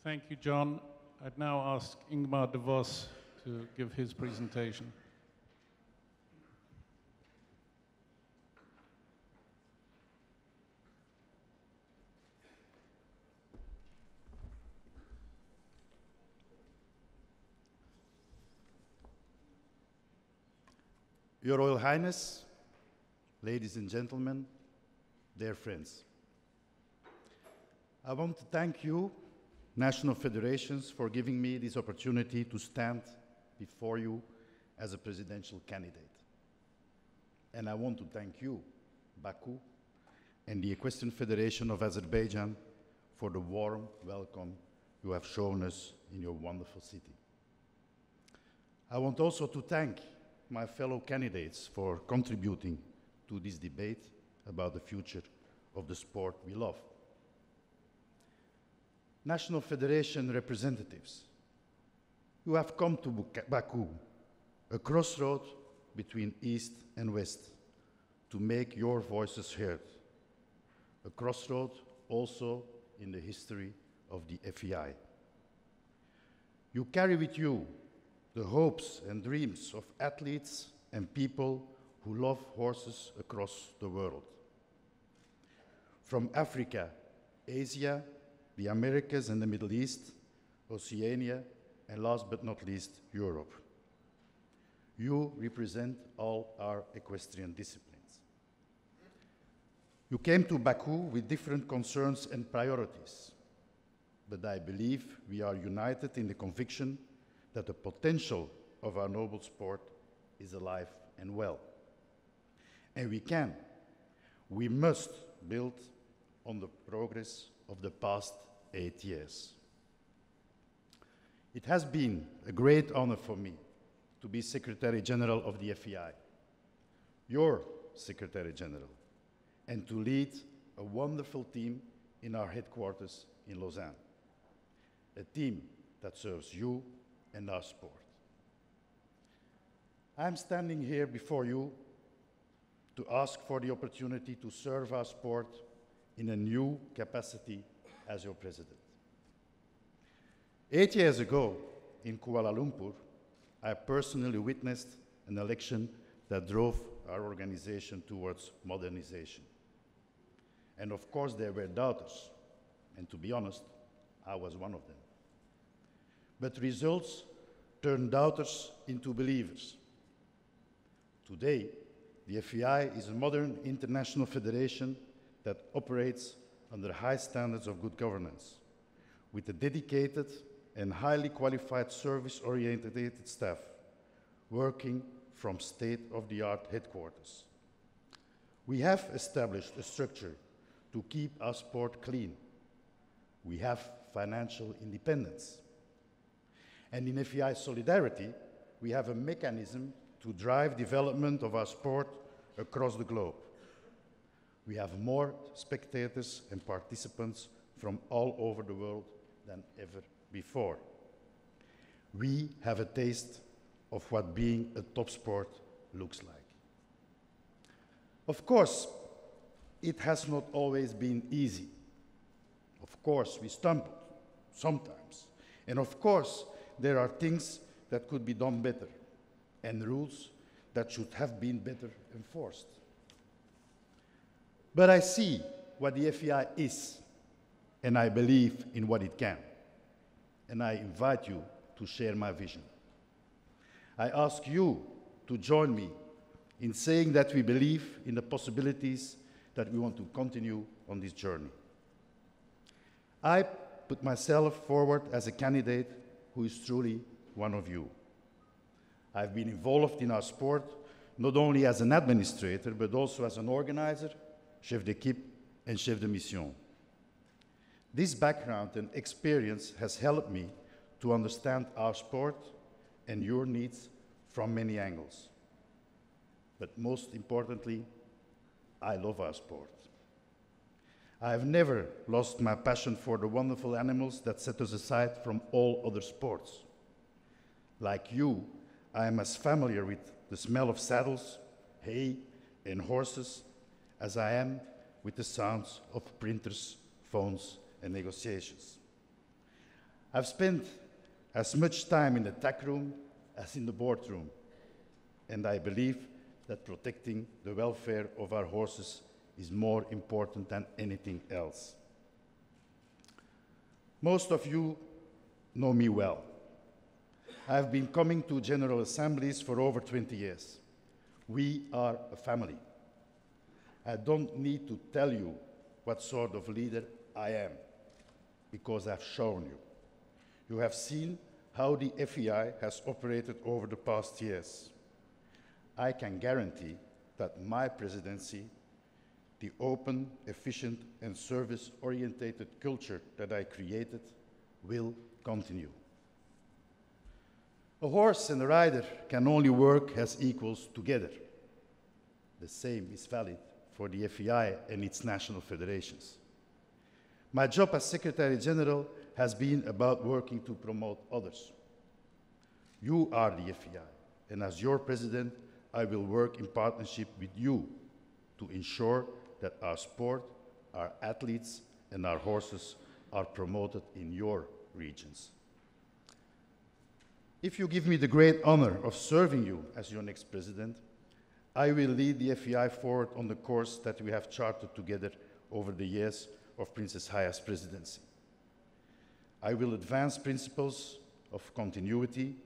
Thank you, John. I'd now ask Ingmar De Vos to give his presentation. Your Royal Highness, ladies and gentlemen, dear friends, I want to thank you, national federations, for giving me this opportunity to stand before you as a presidential candidate. And I want to thank you, Baku, and the Equestrian Federation of Azerbaijan for the warm welcome you have shown us in your wonderful city. I want also to thank my fellow candidates for contributing to this debate about the future of the sport we love. National Federation representatives, you have come to Baku, a crossroad between East and West, to make your voices heard. A crossroad also in the history of the FEI. You carry with you the hopes and dreams of athletes and people who love horses across the world. From Africa, Asia, the Americas and the Middle East, Oceania, and last but not least, Europe. You represent all our equestrian disciplines. You came to Baku with different concerns and priorities, but I believe we are united in the conviction that the potential of our noble sport is alive and well. And we must build on the progress of the past 8 years. It has been a great honor for me to be Secretary General of the FEI, your Secretary General, and to lead a wonderful team in our headquarters in Lausanne, a team that serves you and our sport. I'm standing here before you to ask for the opportunity to serve our sport in a new capacity as your president. 8 years ago in Kuala Lumpur, I personally witnessed an election that drove our organization towards modernization. And of course there were doubters, and to be honest, I was one of them. But results turned doubters into believers. Today, the FEI is a modern international federation that operates under high standards of good governance, with a dedicated and highly qualified service-oriented staff working from state-of-the-art headquarters. We have established a structure to keep our sport clean. We have financial independence. And in FEI Solidarity, we have a mechanism to drive development of our sport across the globe. We have more spectators and participants from all over the world than ever before. We have a taste of what being a top sport looks like. Of course, it has not always been easy. Of course, we stumbled sometimes. And of course, there are things that could be done better and rules that should have been better enforced. But I see what the FEI is, and I believe in what it can. And I invite you to share my vision. I ask you to join me in saying that we believe in the possibilities that we want to continue on this journey. I put myself forward as a candidate who is truly one of you. I've been involved in our sport not only as an administrator, but also as an organizer, chef d'équipe, and chef de mission. This background and experience has helped me to understand our sport and your needs from many angles. But most importantly, I love our sport. I have never lost my passion for the wonderful animals that set us aside from all other sports. Like you, I am as familiar with the smell of saddles, hay, and horses as I am with the sounds of printers, phones, and negotiations. I've spent as much time in the tack room as in the boardroom, and I believe that protecting the welfare of our horses is more important than anything else. Most of you know me well. I've been coming to General Assemblies for over 20 years. We are a family. I don't need to tell you what sort of leader I am, because I've shown you. You have seen how the FEI has operated over the past years. I can guarantee that my presidency, the open, efficient, and service-oriented culture that I created, will continue. A horse and a rider can only work as equals together. The same is valid for the FEI and its national federations. My job as Secretary General has been about working to promote others. You are the FEI, and as your president, I will work in partnership with you to ensure that our sport, our athletes, and our horses are promoted in your regions. If you give me the great honor of serving you as your next president, I will lead the FEI forward on the course that we have charted together over the years of Princess Haya's presidency. I will advance principles of continuity,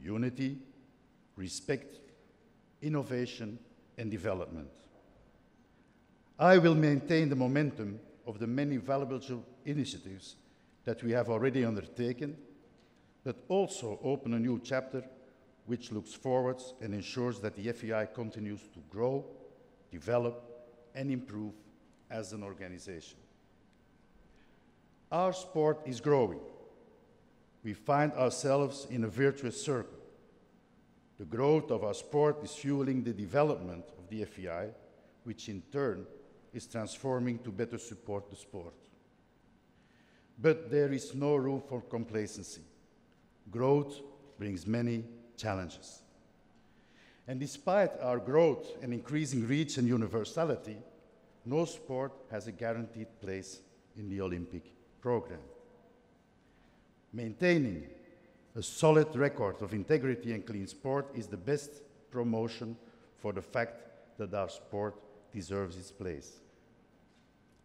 unity, respect, innovation, and development. I will maintain the momentum of the many valuable initiatives that we have already undertaken, but also open a new chapter which looks forwards and ensures that the FEI continues to grow, develop, and improve as an organization. Our sport is growing. We find ourselves in a virtuous circle. The growth of our sport is fueling the development of the FEI, which in turn is transforming to better support the sport. But there is no room for complacency. Growth brings many challenges. And despite our growth and increasing reach and universality, no sport has a guaranteed place in the Olympic program. Maintaining a solid record of integrity and clean sport is the best promotion for the fact that our sport deserves its place.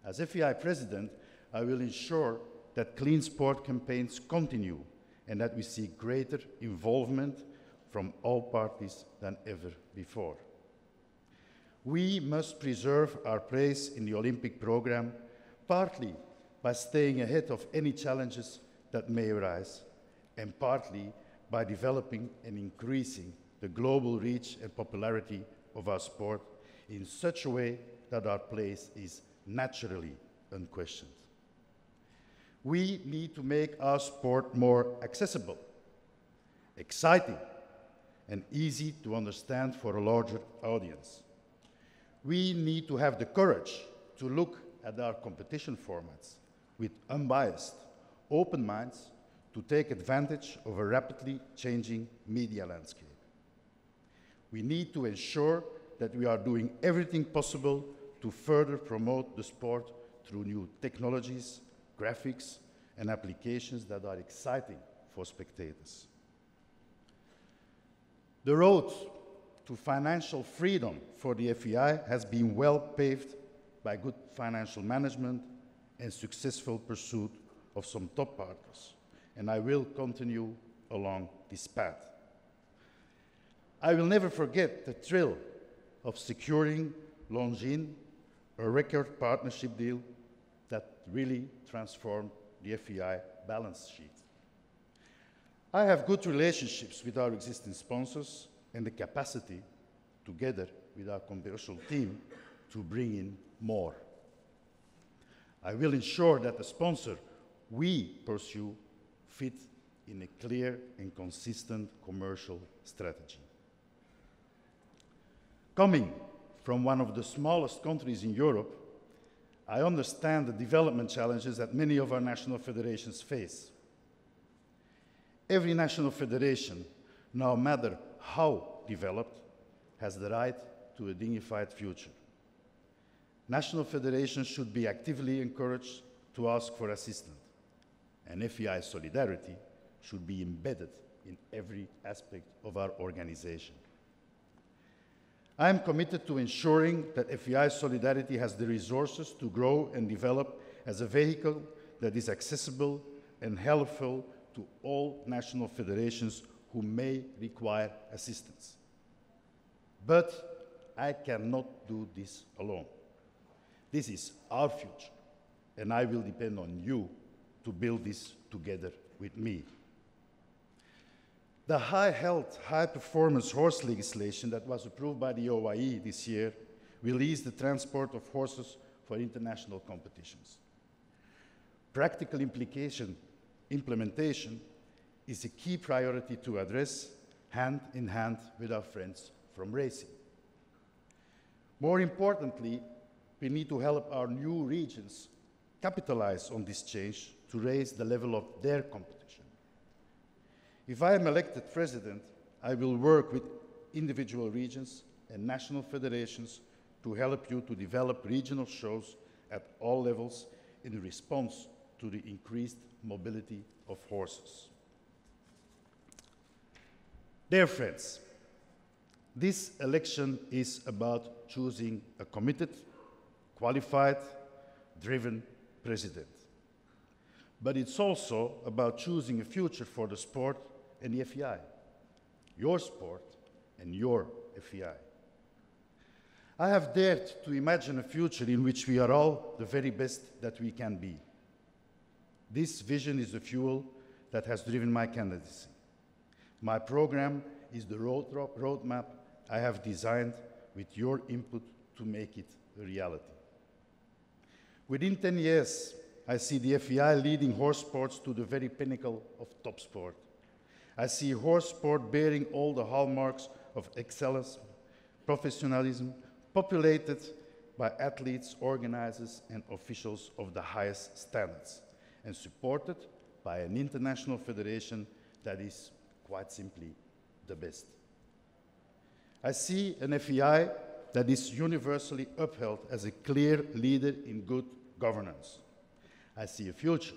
As FEI president, I will ensure that clean sport campaigns continue and that we see greater involvement from all parties than ever before. We must preserve our place in the Olympic program, partly by staying ahead of any challenges that may arise, and partly by developing and increasing the global reach and popularity of our sport in such a way that our place is naturally unquestioned. We need to make our sport more accessible, exciting, and easy to understand for a larger audience. We need to have the courage to look at our competition formats with unbiased, open minds to take advantage of a rapidly changing media landscape. We need to ensure that we are doing everything possible to further promote the sport through new technologies, graphics, and applications that are exciting for spectators. The road to financial freedom for the FEI has been well paved by good financial management and successful pursuit of some top partners, and I will continue along this path. I will never forget the thrill of securing Longines, a record partnership deal that really transformed the FEI balance sheet. I have good relationships with our existing sponsors and the capacity, together with our commercial team, to bring in more. I will ensure that the sponsor we pursue fit in a clear and consistent commercial strategy. Coming from one of the smallest countries in Europe, I understand the development challenges that many of our national federations face. Every national federation, no matter how developed, has the right to a dignified future. National federations should be actively encouraged to ask for assistance, and FEI solidarity should be embedded in every aspect of our organization. I am committed to ensuring that FEI solidarity has the resources to grow and develop as a vehicle that is accessible and helpful to all national federations who may require assistance. But I cannot do this alone. This is our future, and I will depend on you to build this together with me. The high health, high performance horse legislation that was approved by the OIE this year will ease the transport of horses for international competitions. Practical implementation is a key priority to address hand in hand with our friends from racing. More importantly, we need to help our new regions capitalize on this change to raise the level of their competition. If I am elected president, I will work with individual regions and national federations to help you to develop regional shows at all levels in response to the increased mobility of horses. Dear friends, this election is about choosing a committed, qualified, driven president. But it's also about choosing a future for the sport and the FEI, your sport and your FEI. I have dared to imagine a future in which we are all the very best that we can be. This vision is the fuel that has driven my candidacy. My program is the roadmap I have designed with your input to make it a reality. Within 10 years, I see the FEI leading horse sports to the very pinnacle of top sport. I see horse sport bearing all the hallmarks of excellence, professionalism, populated by athletes, organizers, and officials of the highest standards, and supported by an international federation that is quite simply the best. I see an FEI that is universally upheld as a clear leader in good governance. I see a future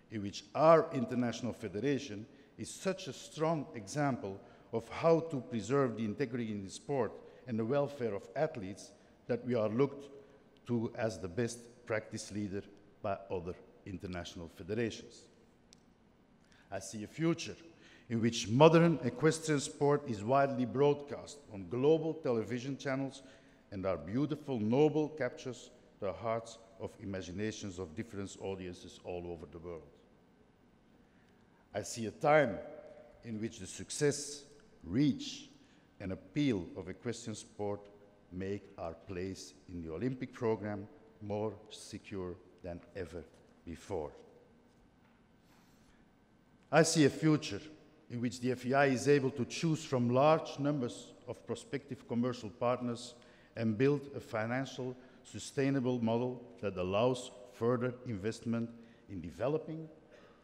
in which our international federation is such a strong example of how to preserve the integrity in the sport and the welfare of athletes that we are looked to as the best practice leader by other international federations. I see a future in which modern equestrian sport is widely broadcast on global television channels and our beautiful noble captures the hearts of imaginations of different audiences all over the world. I see a time in which the success, reach, and appeal of equestrian sport make our place in the Olympic program more secure than ever before. I see a future in which the FEI is able to choose from large numbers of prospective commercial partners and build a financial, sustainable model that allows further investment in developing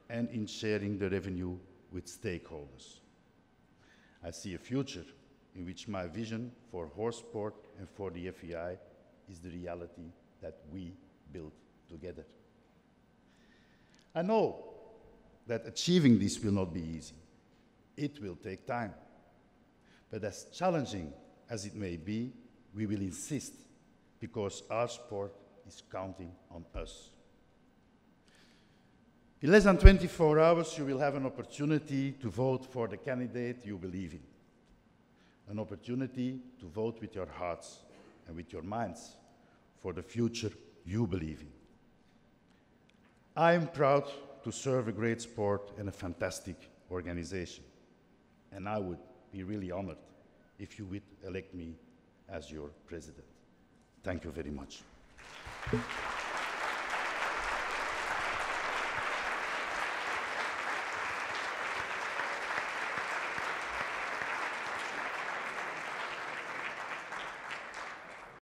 and in sharing the revenue with stakeholders. I see a future in which my vision for horse sport and for the FEI is the reality that we build together. I know that achieving this will not be easy. It will take time. But as challenging as it may be, we will insist because our sport is counting on us. In less than 24 hours, you will have an opportunity to vote for the candidate you believe in. An opportunity to vote with your hearts and with your minds for the future you believe in. I am proud to serve a great sport and a fantastic organization. And I would be really honored if you would elect me as your president. Thank you very much.